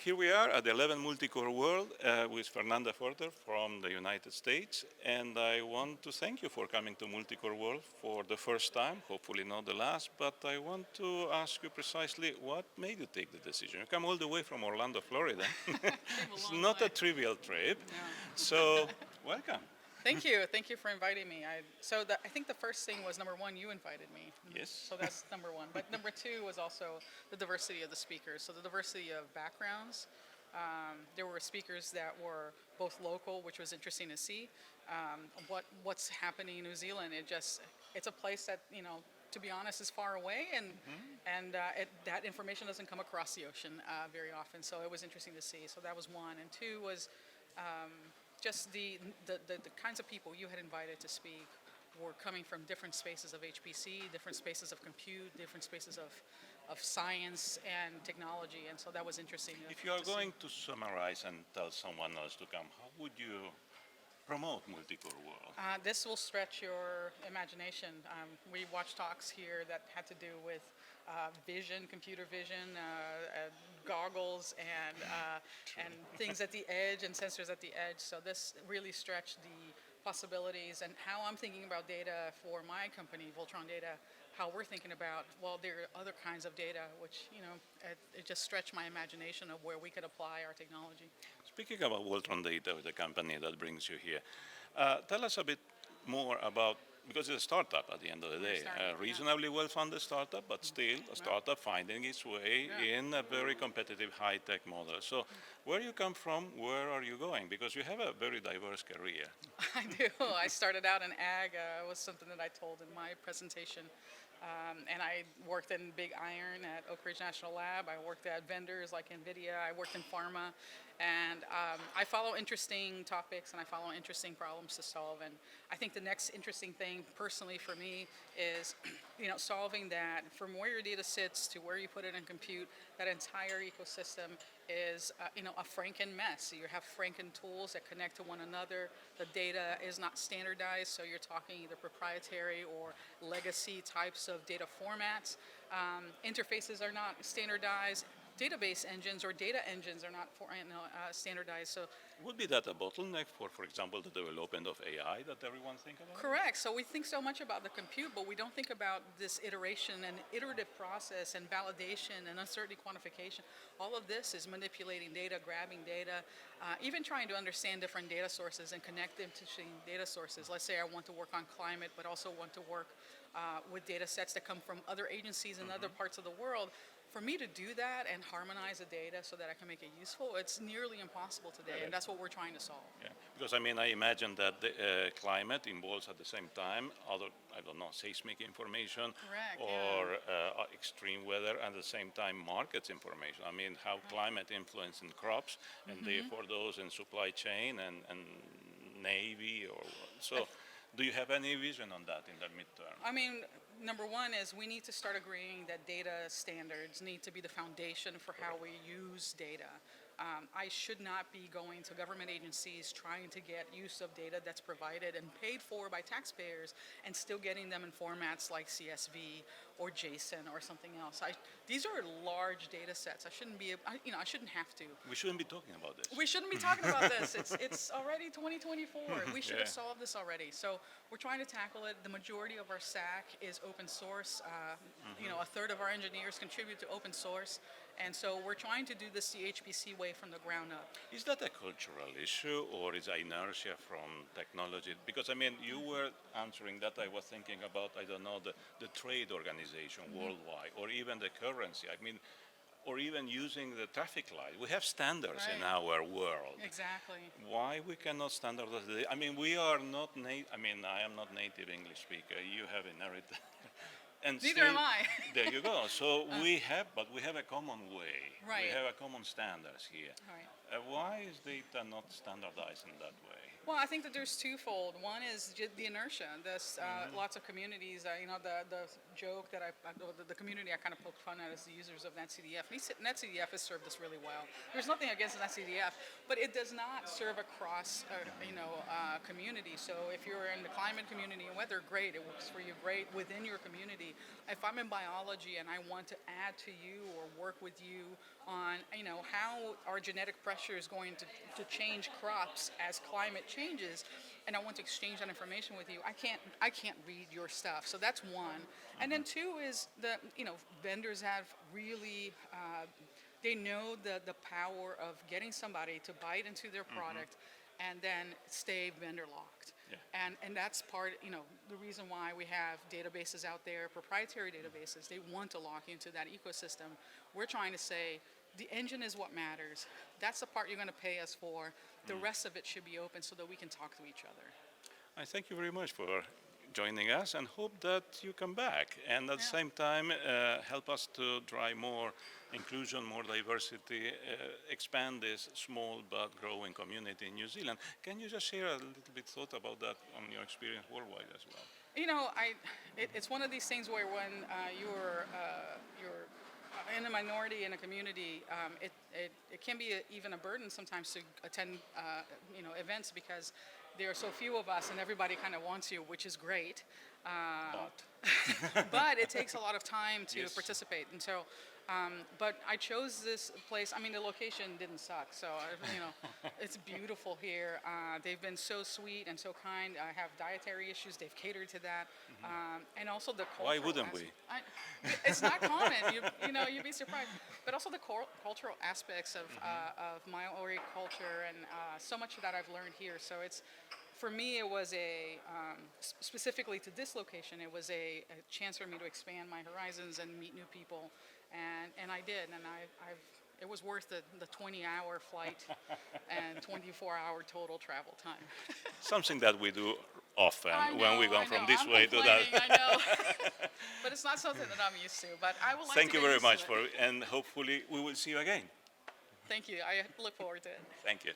Here we are at the 11th Multicore World with Fernanda Foertter from the United States, and I want to thank you for coming to Multicore World for the first time, hopefully not the last, but I want to ask you precisely what made you take the decision. You come all the way from Orlando, Florida. It's not a trivial trip, No. so welcome. Thank you. Thank you for inviting me. I think the first thing was, number one, you invited me. Yes. So that's number one. But number two was also the diversity of the speakers. So the diversity of backgrounds. There were speakers that were both local, which was interesting to see. What's happening in New Zealand? It's a place that, to be honest, is far away, and that information doesn't come across the ocean very often. So it was interesting to see. So that was one. And two was just the kinds of people you had invited to speak were coming from different spaces of HPC, different spaces of compute, different spaces of science and technology, and so that was interesting. If you are going to summarize and tell someone else to come, how would you promote Multicore World? This will stretch your imagination. We watched talks here that had to do with vision, computer vision, goggles, and things at the edge and sensors at the edge. So this really stretched the possibilities and how I'm thinking about data for my company, Voltron Data. How we're thinking about, well, there are other kinds of data, which it just stretched my imagination of where we could apply our technology. Speaking about Voltron Data, the company that brings you here, tell us a bit more about, because it's a startup at the end of the day, a reasonably well-funded startup, but still a startup finding its way in a very competitive high-tech model. So where you come from, where are you going? Because you have a very diverse career. I do. I started out in ag. It was something that I told in my presentation. And I worked in big iron at Oak Ridge National Lab. I worked at vendors like NVIDIA. I worked in pharma. And I follow interesting topics and I follow interesting problems to solve. And I think the next interesting thing personally for me is, solving that from where your data sits to where you put it in compute, that entire ecosystem is, a Franken mess. So you have Franken tools that connect to one another. The data is not standardized, so you're talking either proprietary or legacy types of data formats. Interfaces are not standardized. Database engines or data engines are not standardized. So would be that a bottleneck for example, the development of AI that everyone think about? Correct. So we think so much about the compute, but we don't think about this iteration and iterative process and validation and uncertainty quantification. All of this is manipulating data, grabbing data, even trying to understand different data sources and connect them to data sources. Let's say I want to work on climate, but also want to work with data sets that come from other agencies in other parts of the world. For me to do that and harmonize the data so that I can make it useful, it's nearly impossible today, and that's what we're trying to solve. Yeah, because I imagine that the climate involves at the same time other, seismic information. Correct, or extreme weather, and at the same time markets information. How climate influences crops, and therefore those in supply chain and Navy. Do you have any vision on that in the midterm? Number one is we need to start agreeing that data standards need to be the foundation for how we use data. I should not be going to government agencies trying to get use of data that's provided and paid for by taxpayers and still getting them in formats like CSV or JSON or something else. These are large data sets. I shouldn't have to. We shouldn't be talking about this. We shouldn't be talking about this. It's already 2024. We should have solved this already. So we're trying to tackle it. The majority of our stack is open source. A third of our engineers contribute to open source. And so we're trying to do this the HPC way from the ground up. Is that a cultural issue or is it inertia from technology? Because you were answering that, I was thinking about, the trade organization worldwide, or even the currency. Or even using the traffic light. We have standards in our world. Exactly. Why we cannot standardize? We are not I am not native English speaker. You have inherited. And neither am I. There you go. So we have a common way. Right. We have a common standards here. Right. Why is data not standardized in that way? Well, I think that there's twofold. One is the inertia. There's lots of communities. The joke that the community I kind of poke fun at is the users of NetCDF. NetCDF has served us really well. There's nothing against NetCDF, but it does not serve across, community. So if you're in the climate community and weather, great, it works for you, great within your community. If I'm in biology and I want to add to you or work with you on, how our genetic pressure is going to change crops as climate changes, and I want to exchange that information with you, I can't read your stuff. So that's one. And then two is vendors have really they know the power of getting somebody to bite into their product and then stay vendor locked. Yeah. And that's part, the reason why we have databases out there, proprietary databases. They want to lock into that ecosystem. We're trying to say the engine is what matters. That's the part you're going to pay us for. The rest of it should be open so that we can talk to each other. I thank you very much for joining us and hope that you come back and at the same time help us to drive more inclusion, more diversity, expand this small but growing community in New Zealand. Can you just share a little bit thought about that on your experience worldwide as well? It's one of these things where when you're in a minority in a community, it can be even a burden sometimes to attend events because there are so few of us and everybody kind of wants you, which is great. But it takes a lot of time to participate. And so, but I chose this place. I mean, the location didn't suck. So, it's beautiful here. They've been so sweet and so kind. I have dietary issues. They've catered to that. And also the cultural Why wouldn't we? It's not common. You'd be surprised. But also the cultural aspects of Maori culture and so much that I've learned here. So for me, it was specifically to this location, it was a chance for me to expand my horizons and meet new people. And I did. And it was worth the 20-hour flight and 24-hour total travel time. Something that we do often when we go from this I'm way to that. I know. But it's not something that I'm used to. But I would like Thank to you get very used much to it. and hopefully we will see you again. Thank you. I look forward to it. Thank you.